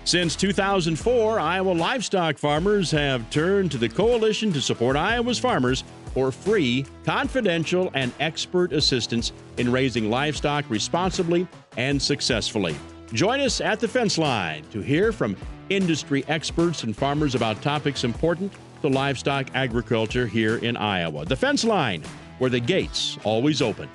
Since 2004, Iowa livestock farmers have turned to the Coalition to Support Iowa's Farmers for free, confidential, and expert assistance in raising livestock responsibly and successfully. Join us at the Fenceline to hear from industry experts and farmers about topics important to livestock agriculture here in Iowa. The Fenceline, where the gates always open.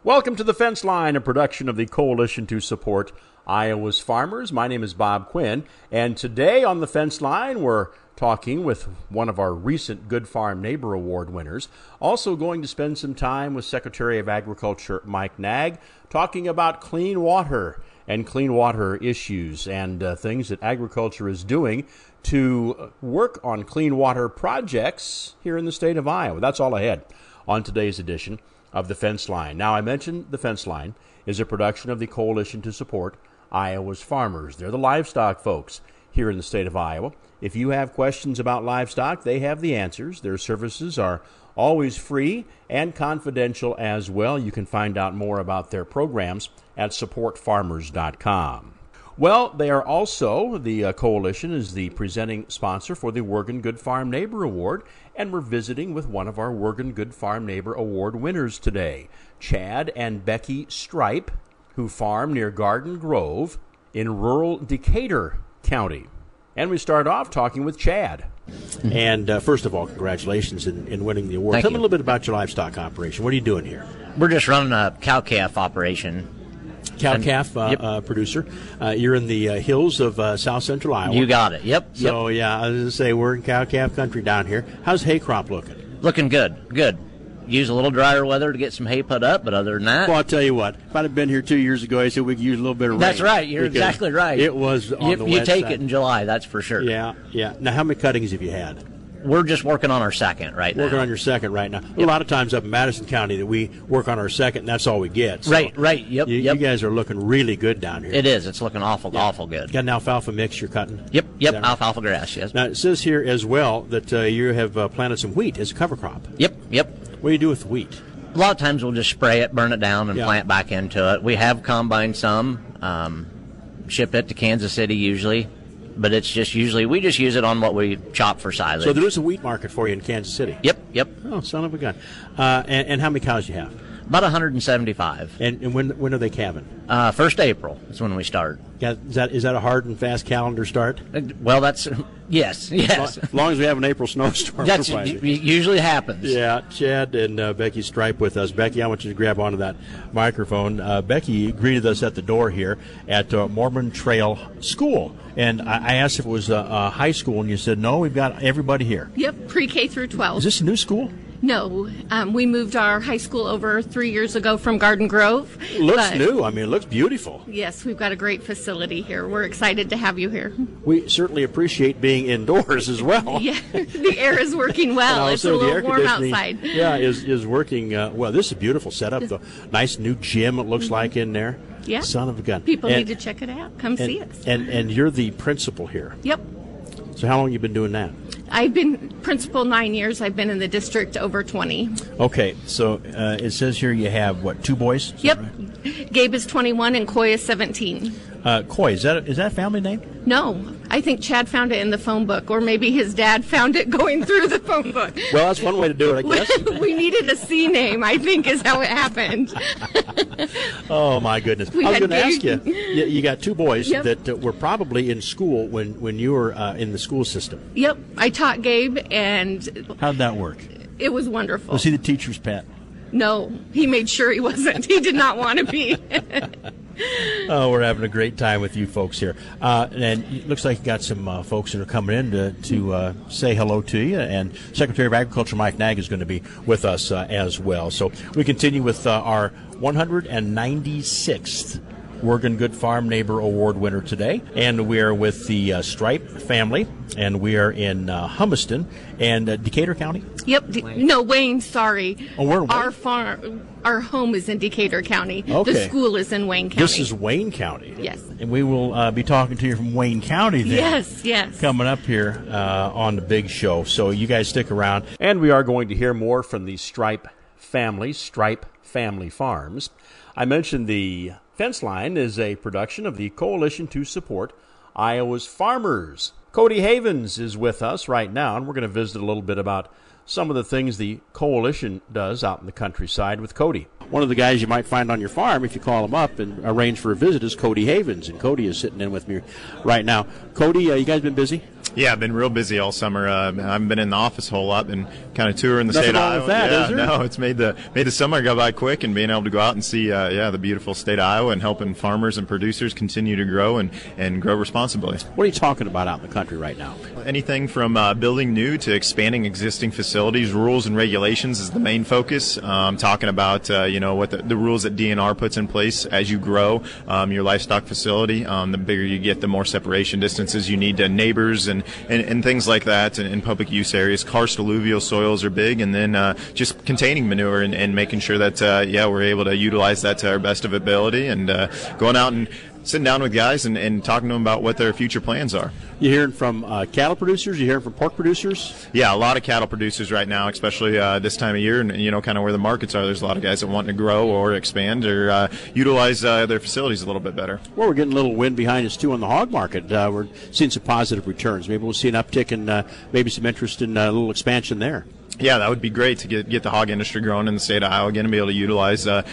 Welcome to the Fenceline, a production of the Coalition to Support Iowa's Farmers. My name is Bob Quinn, and today on the Fenceline, we're talking with one of our recent Good Farm Neighbor Award winners. Also going to spend some time with Secretary of Agriculture Mike Naig, talking about clean water and clean water issues and things that agriculture is doing to work on clean water projects here in the state of Iowa. That's all ahead on today's edition of the Fenceline. Now, I mentioned the Fenceline is a production of the Coalition to Support Iowa's Farmers. They're the livestock folks here in the state of Iowa. If you have questions about livestock, they have the answers. Their services are always free and confidential as well. You can find out more about their programs at supportfarmers.com. Well, they are also, the Coalition is the presenting sponsor for the Wergin Good Farm Neighbor Award, and we're visiting with one of our Wergin Good Farm Neighbor Award winners today, Chad and Becky Stripe, who farm near Garden Grove in rural Decatur County. And we start off talking with Chad. And first of all, congratulations in winning the award. Thank Tell me you. a little bit about your livestock operation. What are you doing here? We're just running a cow-calf operation. Cow-calf producer. You're in the hills of south central Iowa. You got it. Yep. So, yeah, I was going to say, we're in cow-calf country down here. How's hay crop looking? Looking good. Good. Use a little drier weather to get some hay put up, but other than that... Well, I'll tell you what. If I'd have been here 2 years ago, I said we could use a little bit of rain. That's right. You're exactly right. It was on the west You take side. it in July, that's for sure. Yeah. Now, how many cuttings have you had? We're just working on our second right now. Working on your second right now. A lot of times up in Madison County that we work on our second, and that's all we get. So Right. Yep. You guys are looking really good down here. It is. It's looking awful good. Got an alfalfa mix you're cutting? Yep. Right? Alfalfa grass, yes. Now, it says here as well that you have planted some wheat as a cover crop. Yep. What do you do with wheat? A lot of times we'll just spray it, burn it down, and plant back into it. We have combined some, ship it to Kansas City usually, but it's just usually, we just use it on what we chop for silage. So there is a wheat market for you in Kansas City? Yep. Oh, son of a gun. And how many cows do you have? About 175. And when are they calving? 1st April is when we start. Is that a hard and fast calendar start? Well, that's yes. As long as we have an April snowstorm. That's usually happens. Yeah, Chad and Becky Stripe with us. Becky, I want you to grab onto that microphone. Becky greeted us at the door here at Mormon Trail School. And I asked if it was a high school, and you said, no, we've got everybody here. Yep, pre-K through 12. Is this a new school? No, we moved our high school over 3 years ago from Garden Grove. It looks new. I mean, it looks beautiful. Yes, we've got a great facility here. We're excited to have you here. We certainly appreciate being indoors as well. Yeah, the air is working well. It's a little warm outside. Yeah, is working well. This is a beautiful setup, though. Nice new gym, it looks like, in there. Yeah. Son of a gun. People need to check it out. Come see us. And you're the principal here. Yep. So how long have you been doing that? I've been principal 9 years. I've been in the district over 20. Okay, so it says here you have, what, 2 boys? Yep. Right? Gabe is 21 and Coy is 17. Coy, is that a family name? No, I think Chad found it in the phone book, or maybe his dad found it going through the phone book. Well, that's one way to do it, I guess. We needed a C name, I think, is how it happened. Oh, my goodness. I was going to ask you, you got 2 boys that were probably in school when you were in the school system. Yep, I taught Gabe, and... How'd that work? It was wonderful. Was he the teacher's pet? No, he made sure he wasn't. He did not want to be. Oh, we're having a great time with you folks here. And it looks like you got some folks that are coming in to say hello to you. And Secretary of Agriculture Mike Naig is going to be with us as well. So we continue with our 196th Wergin Good Farm Neighbor Award winner today. And we are with the Stripe family, and we are in Humiston and Decatur County. Yep. Wayne, sorry. Oh, we're in Wayne? Our farm, our home is in Decatur County. Okay. The school is in Wayne County. This is Wayne County. Yes. And we will be talking to you from Wayne County then. Yes. Coming up here on the big show. So you guys stick around. And we are going to hear more from the Stripe family Farms. I mentioned the Fenceline is a production of the Coalition to Support Iowa's Farmers. Cody Havens is with us right now, and we're going to visit a little bit about some of the things the Coalition does out in the countryside with Cody. One of the guys you might find on your farm, if you call him up and arrange for a visit, is Cody Havens, and Cody is sitting in with me right now. Cody, you guys been busy? Yeah, I've been real busy all summer. I haven't been in the office a whole lot, been kind of touring the state of Iowa. Nothing wrong with that, is there? No, it's made the summer go by quick, and being able to go out and see the beautiful state of Iowa and helping farmers and producers continue to grow and grow responsibly. What are you talking about out in the country right now? Anything from building new to expanding existing facilities. Rules and regulations is the main focus. Talking about what the rules that DNR puts in place as you grow your livestock facility. The bigger you get, the more separation distances you need to neighbors and things like that in public use areas. Karst alluvial soils are big, and then just containing manure and making sure that we're able to utilize that to our best of ability, and going out and sitting down with guys and talking to them about what their future plans are. You hearing from cattle producers? You hearing from pork producers? Yeah, a lot of cattle producers right now, especially this time of year, and kind of where the markets are. There's a lot of guys that want to grow or expand or utilize their facilities a little bit better. Well, we're getting a little wind behind us too on the hog market. We're seeing some positive returns. Maybe we'll see an uptick and maybe some interest in a little expansion there. Yeah, that would be great to get the hog industry growing in the state of Iowa again and be able to utilize the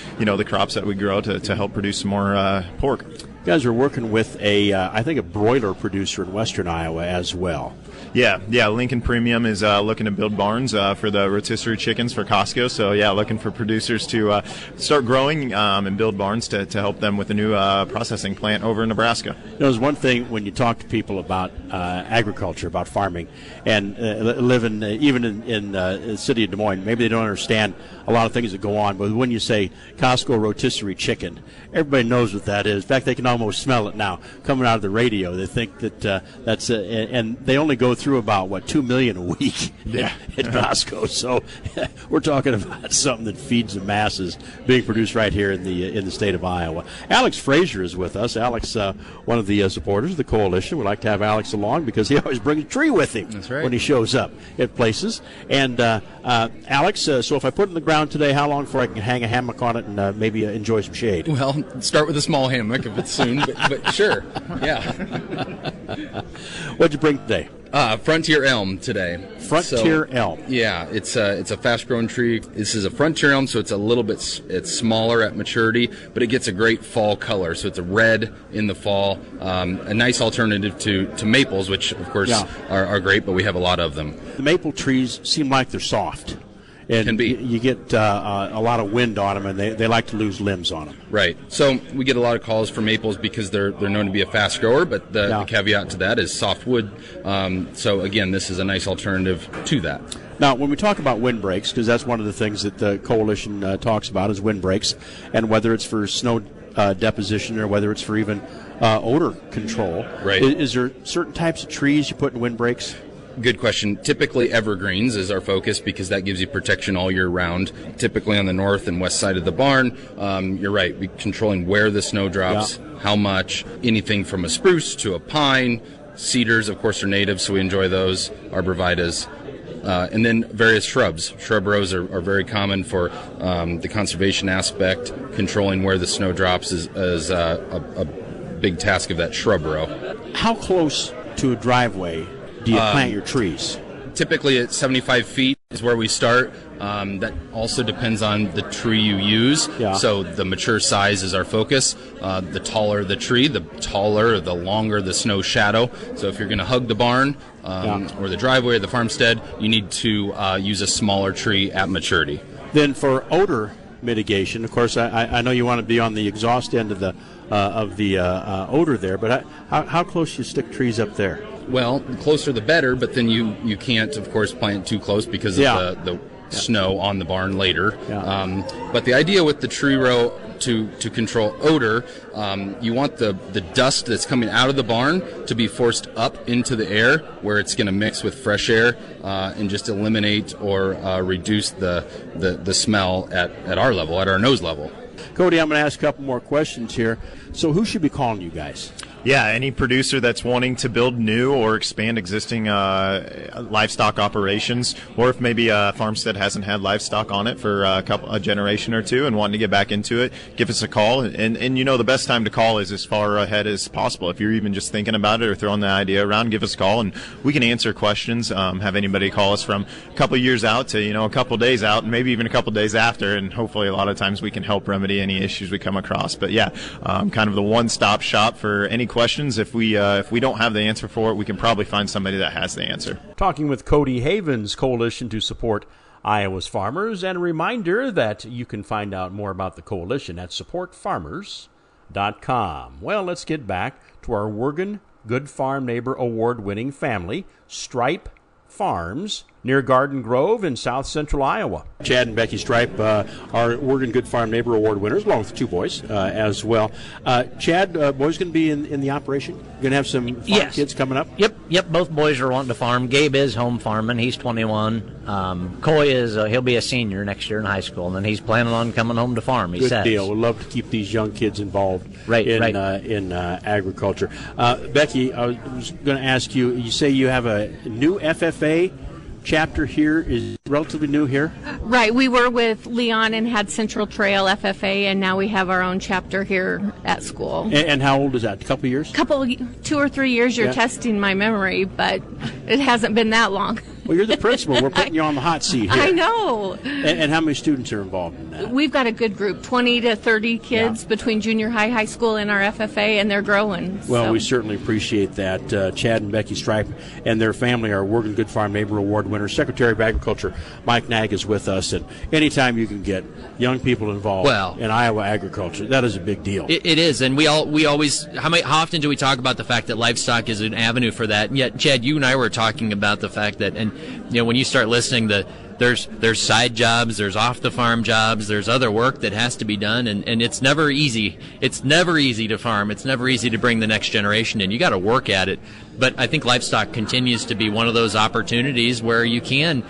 crops that we grow to help produce some more pork. You guys are working with I think a broiler producer in western Iowa as well. Yeah. Lincoln Premium is looking to build barns for the rotisserie chickens for Costco. So, looking for producers to start growing and build barns to help them with a new processing plant over in Nebraska. There's one thing when you talk to people about agriculture, about farming, and living even in the city of Des Moines, maybe they don't understand a lot of things that go on. But when you say Costco rotisserie chicken, everybody knows what that is. In fact, they can almost smell it now coming out of the radio. They think that that's and they only go through about 2 million a week at Costco. So we're talking about something that feeds the masses being produced right here in the state of Iowa. Alex Frazier is with us. Alex, one of the supporters of the coalition. We'd like to have Alex along because he always brings a tree with him. That's right. When he shows up at places. And Alex, so if I put it in the ground today, how long before I can hang a hammock on it and maybe enjoy some shade? Well, start with a small hammock if it's soon, but sure, yeah. What'd you bring today? Frontier elm today. Frontier elm. Yeah, it's a fast-growing tree. This is a frontier elm, so it's a little bit it's smaller at maturity, but it gets a great fall color. So it's a red in the fall. A nice alternative to maples, which of course are great, but we have a lot of them. The maple trees seem like they're soft. And can be. You get a lot of wind on them, and they like to lose limbs on them. Right. So we get a lot of calls for maples because they're known to be a fast grower, but the caveat to that is soft wood. So, again, this is a nice alternative to that. Now, when we talk about windbreaks, because that's one of the things that the coalition talks about is windbreaks, and whether it's for snow deposition or whether it's for even odor control. Right. Is there certain types of trees you put in windbreaks? Good question. Typically evergreens is our focus because that gives you protection all year round. Typically on the north and west side of the barn, you're right, we're controlling where the snow drops, how much, anything from a spruce to a pine. Cedars, of course, are native, so we enjoy those, arborvitaes. And then various shrubs. Shrub rows are very common for the conservation aspect. Controlling where the snow drops is a big task of that shrub row. How close to a driveway do you plant your trees? Typically at 75 feet is where we start. That also depends on the tree you use. Yeah. So the mature size is our focus. The taller the tree, the taller or the longer the snow shadow. So if you're going to hug the barn or the driveway or the farmstead, you need to use a smaller tree at maturity. Then for odor mitigation, of course, I know you want to be on the exhaust end of the odor there, but how close do you stick trees up there? Well, the closer the better, but then you can't, of course, plant too close because of the snow on the barn later. Yeah. But the idea with the tree row to control odor, you want the dust that's coming out of the barn to be forced up into the air where it's going to mix with fresh air and just eliminate or reduce the smell at our level, at our nose level. Cody, I'm going to ask a couple more questions here. So who should be calling you guys? Yeah, any producer that's wanting to build new or expand existing livestock operations, or if maybe a farmstead hasn't had livestock on it for a generation or two and wanting to get back into it, give us a call. And the best time to call is as far ahead as possible. If you're even just thinking about it or throwing the idea around, give us a call, and we can answer questions. Have anybody call us from a couple of years out to a couple of days out, and maybe even a couple of days after, and hopefully a lot of times we can help remedy any issues we come across. But yeah, kind of the one-stop shop for any questions. If we don't have the answer for it, we can probably find somebody that has the answer. Talking with Cody Havens, Coalition to Support Iowa's Farmers, and a reminder that you can find out more about the coalition at supportfarmers.com. Well, let's get back to our Wergin Good Farm Neighbor Award-winning family, Stripe Farms, near Garden Grove in south central Iowa. Chad and Becky Stripe are Wergin Good Farm Neighbor Award winners, along with two boys as well. Chad, boys going to be in the operation? Going to have some farm kids coming up? Yep. Both boys are wanting to farm. Gabe is home farming. He's 21. Coy is he'll be a senior next year in high school, and then he's planning on coming home to farm. He says. Good deal. We'd love to keep these young kids involved in agriculture. Becky, I was going to ask you. You say you have a new FFA chapter here, is relatively new here? Right. We were with Leon and had Central Trail FFA, and now we have our own chapter here at school. And how old is that? A couple of years? 2 or 3 years. You're testing my memory, but it hasn't been that long. Well, you're the principal. We're putting you on the hot seat here. I know. And how many students are involved in that? We've got a good group, 20 to 30 kids between junior high school, and our FFA, and they're growing. Well, we certainly appreciate that. Chad and Becky Stripe and their family are Wergin Good Farm Neighbor Award winners. Secretary of Agriculture Mike Naig is with us, and anytime you can get young people involved in Iowa agriculture, that is a big deal. It is, and we always how often do we talk about the fact that livestock is an avenue for that? And yet, Chad, you and I were talking about the fact that, and when you start listening, there's side jobs, there's off the farm jobs, there's other work that has to be done, and it's never easy. It's never easy to farm. It's never easy to bring the next generation in. You got to work at it. But I think livestock continues to be one of those opportunities where you can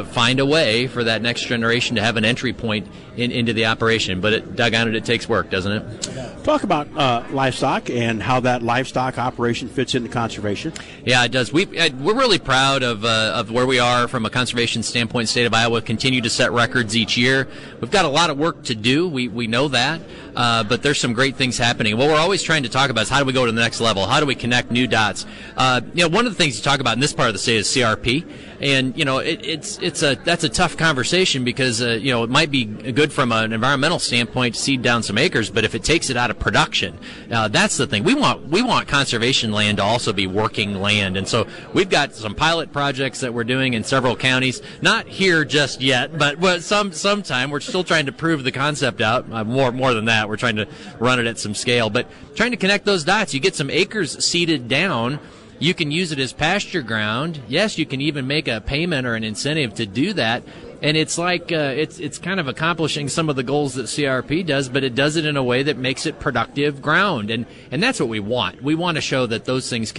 find a way for that next generation to have an entry point into the operation. But doggone it, it takes work, doesn't it? Talk about livestock and how that livestock operation fits into conservation. Yeah, it does. We're really proud of where we are from a conservation standpoint. State of Iowa continue to set records each year. We've got a lot of work to do. We know that, but there's some great things happening. What we're always trying to talk about is how do we go to the next level? How do we connect new dots? One of the things you talk about in this part of the state is CRP. And that's a tough conversation because it might be good from an environmental standpoint to seed down some acres, but if it takes it out of production, that's the thing. We want conservation land to also be working land, and so we've got some pilot projects that we're doing in several counties. Not here just yet, but sometime. We're still trying to prove the concept out. More than that, we're trying to run it at some scale, but trying to connect those dots. You get some acres seeded down. You can use it as pasture ground. Yes, you can even make a payment or an incentive to do that. And it's like it's kind of accomplishing some of the goals that CRP does, but it does it in a way that makes it productive ground. And that's what we want. We want to show that those things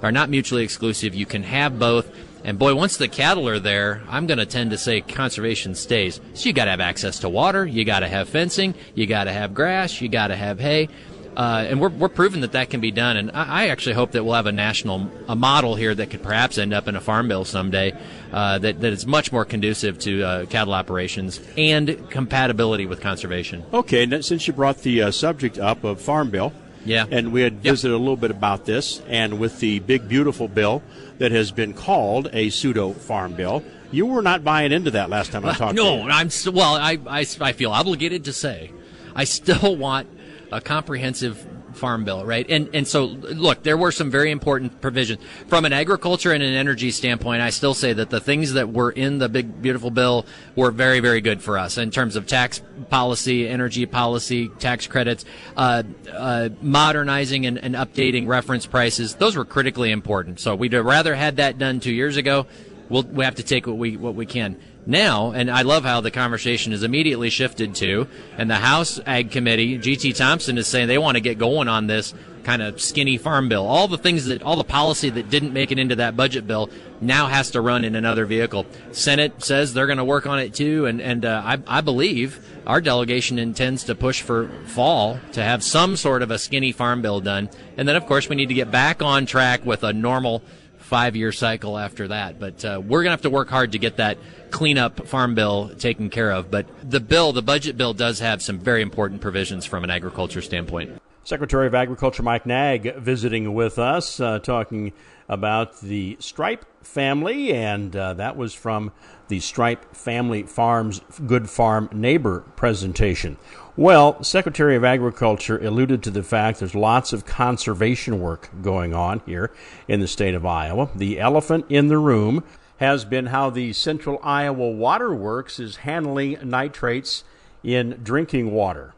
are not mutually exclusive. You can have both. And boy, once the cattle are there, I'm going to tend to say conservation stays. So you got to have access to water. You got to have fencing. You got to have grass. You got to have hay. And we're proving that can be done, and I actually hope that we'll have a model here that could perhaps end up in a farm bill someday that is much more conducive to cattle operations and compatibility with conservation. Okay, and since you brought the subject up of farm bill, and we had visited a little bit about this, and with the big beautiful bill that has been called a pseudo farm bill, you were not buying into that last time I talked to you. No, I feel obligated to say I still want a comprehensive farm bill, right? And so, look, there were some very important provisions. From an agriculture and an energy standpoint, I still say that the things that were in the big, beautiful bill were very, very good for us in terms of tax policy, energy policy, tax credits, modernizing and updating reference prices. Those were critically important. So we'd rather had that done 2 years ago. We have to take what we can. Now, and I love how the conversation is immediately shifted to, and the House Ag Committee, G.T. Thompson is saying they want to get going on this kind of skinny farm bill. All the policy that didn't make it into that budget bill now has to run in another vehicle. Senate says they're going to work on it too, and I believe our delegation intends to push for fall to have some sort of a skinny farm bill done. And then, of course, we need to get back on track with a normal 5-year cycle after that. But we're going to have to work hard to get that cleanup farm bill taken care of. But the budget bill does have some very important provisions from an agriculture standpoint. Secretary of Agriculture Mike Naig visiting with us, talking about the Stripe family, and that was from the Stripe Family Farms Good Farm Neighbor presentation. Well, Secretary of Agriculture alluded to the fact there's lots of conservation work going on here in the state of Iowa. The elephant in the room has been how the Central Iowa Water Works is handling nitrates in drinking water.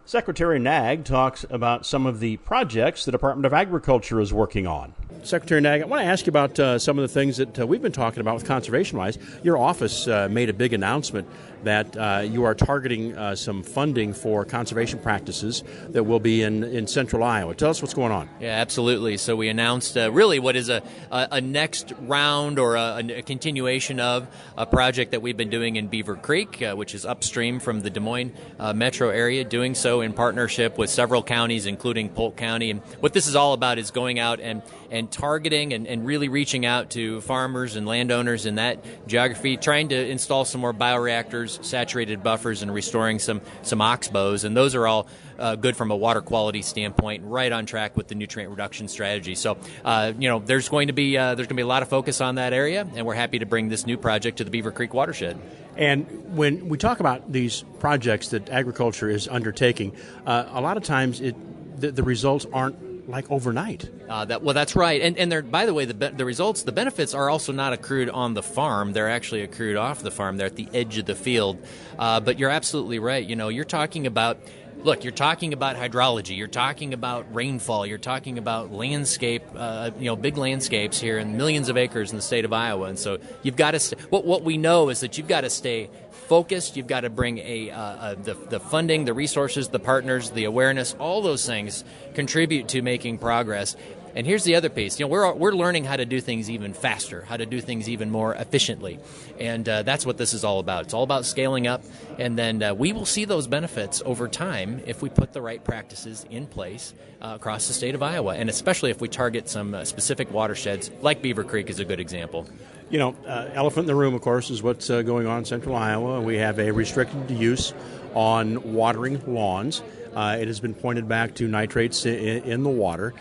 Secretary Naig talks about some of the projects the Department of Agriculture is working on. Secretary Naig, I want to ask you about some of the things that we've been talking about with conservation-wise. Your office made a big announcement that you are targeting some funding for conservation practices that will be in central Iowa. Tell us what's going on. Yeah, absolutely. So we announced really what is a next round or a continuation of a project that we've been doing in Beaver Creek, which is upstream from the Des Moines metro area, doing so in partnership with several counties, including Polk County. And what this is all about is going out and targeting and really reaching out to farmers and landowners in that geography, trying to install some more bioreactors, saturated buffers, and restoring some oxbows. And those are all good from a water quality standpoint, right on track with the nutrient reduction strategy. So, there's going to be a lot of focus on that area, and we're happy to bring this new project to the Beaver Creek watershed. And when we talk about these projects that agriculture is undertaking, a lot of times the results aren't like overnight. That's right. And by the way, the results, the benefits are also not accrued on the farm. They're actually accrued off the farm. They're at the edge of the field. But you're absolutely right. You're talking about hydrology. You're talking about rainfall. You're talking about landscape, big landscapes here and millions of acres in the state of Iowa. And so you've got to. What we know is that you've got to stay focused. You've got to bring the funding, the resources, the partners, the awareness. All those things contribute to making progress. And here's the other piece. We're learning how to do things even faster, how to do things even more efficiently. And that's what this is all about. It's all about scaling up. And then we will see those benefits over time if we put the right practices in place across the state of Iowa, and especially if we target some specific watersheds, like Beaver Creek is a good example. Elephant in the room, of course, is what's going on in central Iowa. We have a restricted use on watering lawns. It has been pointed back to nitrates in the water.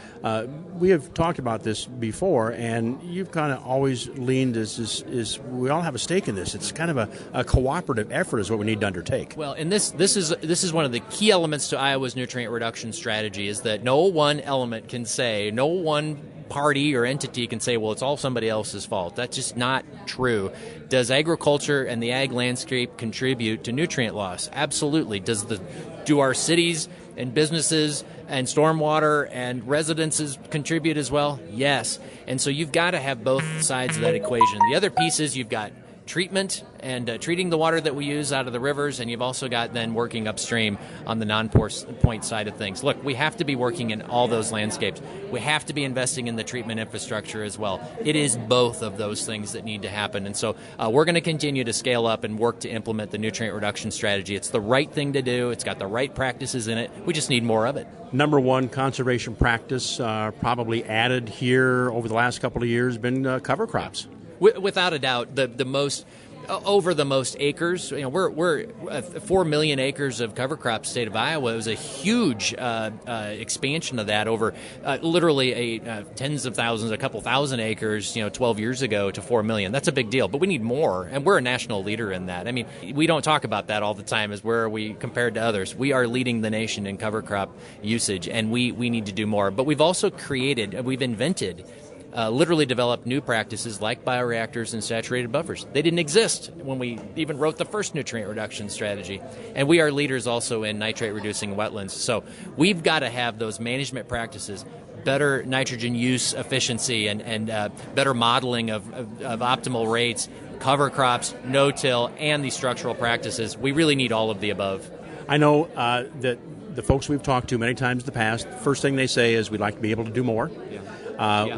We have talked about this before, and you've kind of always leaned as we all have a stake in this. It's kind of a cooperative effort is what we need to undertake. Well, and this is one of the key elements to Iowa's nutrient reduction strategy, is that no one element can say, no one party or entity can say, well, it's all somebody else's fault. That's just not true. Does agriculture and the ag landscape contribute to nutrient loss? Absolutely. Do our cities and businesses and stormwater and residences contribute as well? Yes. And so you've got to have both sides of that equation. The other piece is you've got treatment and treating the water that we use out of the rivers, and you've also got then working upstream on the non-point side of things. Look, we have to be working in all those landscapes. We have to be investing in the treatment infrastructure as well. It is both of those things that need to happen, and so we're going to continue to scale up and work to implement the nutrient reduction strategy. It's the right thing to do. It's got the right practices in it. We just need more of it. Number one conservation practice probably added here over the last couple of years been cover crops. Without a doubt, the most acres. We're 4 million acres of cover crop state of Iowa. It was a huge expansion of that over literally tens of thousands, a couple thousand acres, 12 years ago to 4 million. That's a big deal, but we need more, and we're a national leader in that. I mean, we don't talk about that all the time as where are we compared to others. We are leading the nation in cover crop usage, and we need to do more. But we've also we've invented literally developed new practices like bioreactors and saturated buffers. They didn't exist when we even wrote the first nutrient reduction strategy. And we are leaders also in nitrate-reducing wetlands. So we've got to have those management practices, better nitrogen use efficiency, and better modeling of optimal rates, cover crops, no-till, and these structural practices. We really need all of the above. I know that the folks we've talked to many times in the past, first thing they say is we'd like to be able to do more.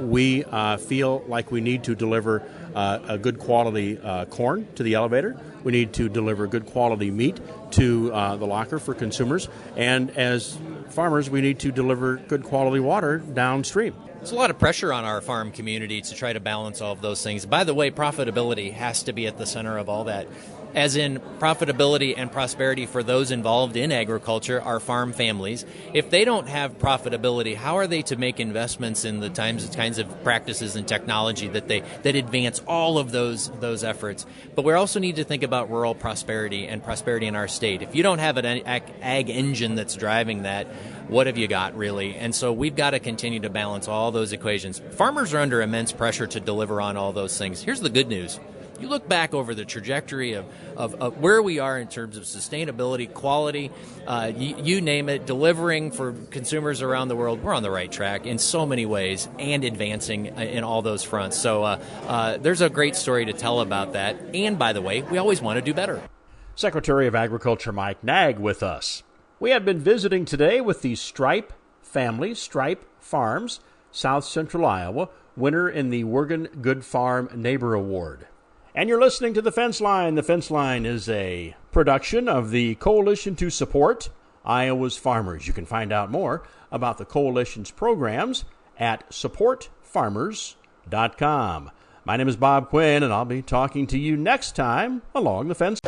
We feel like we need to deliver a good quality corn to the elevator. We need to deliver good quality meat to the locker for consumers. And as farmers, we need to deliver good quality water downstream. There's a lot of pressure on our farm community to try to balance all of those things. By the way, profitability has to be at the center of all that. As in profitability and prosperity for those involved in agriculture, our farm families. If they don't have profitability, how are they to make investments in the kinds of practices and technology that advance all of those efforts? But we also need to think about rural prosperity and prosperity in our state. If you don't have an ag engine that's driving that, what have you got, really? And so we've got to continue to balance all those equations. Farmers are under immense pressure to deliver on all those things. Here's the good news. You look back over the trajectory of where we are in terms of sustainability, quality, you name it, delivering for consumers around the world, we're on the right track in so many ways and advancing in all those fronts. So there's a great story to tell about that. And, by the way, we always want to do better. Secretary of Agriculture Mike Naig with us. We have been visiting today with the Stripe family, Stripe Farms, South Central Iowa, winner in the Wergin Good Farm Neighbor Award. And you're listening to The Fence Line. The Fence Line is a production of the Coalition to Support Iowa's Farmers. You can find out more about the Coalition's programs at supportfarmers.com. My name is Bob Quinn, and I'll be talking to you next time along the fence.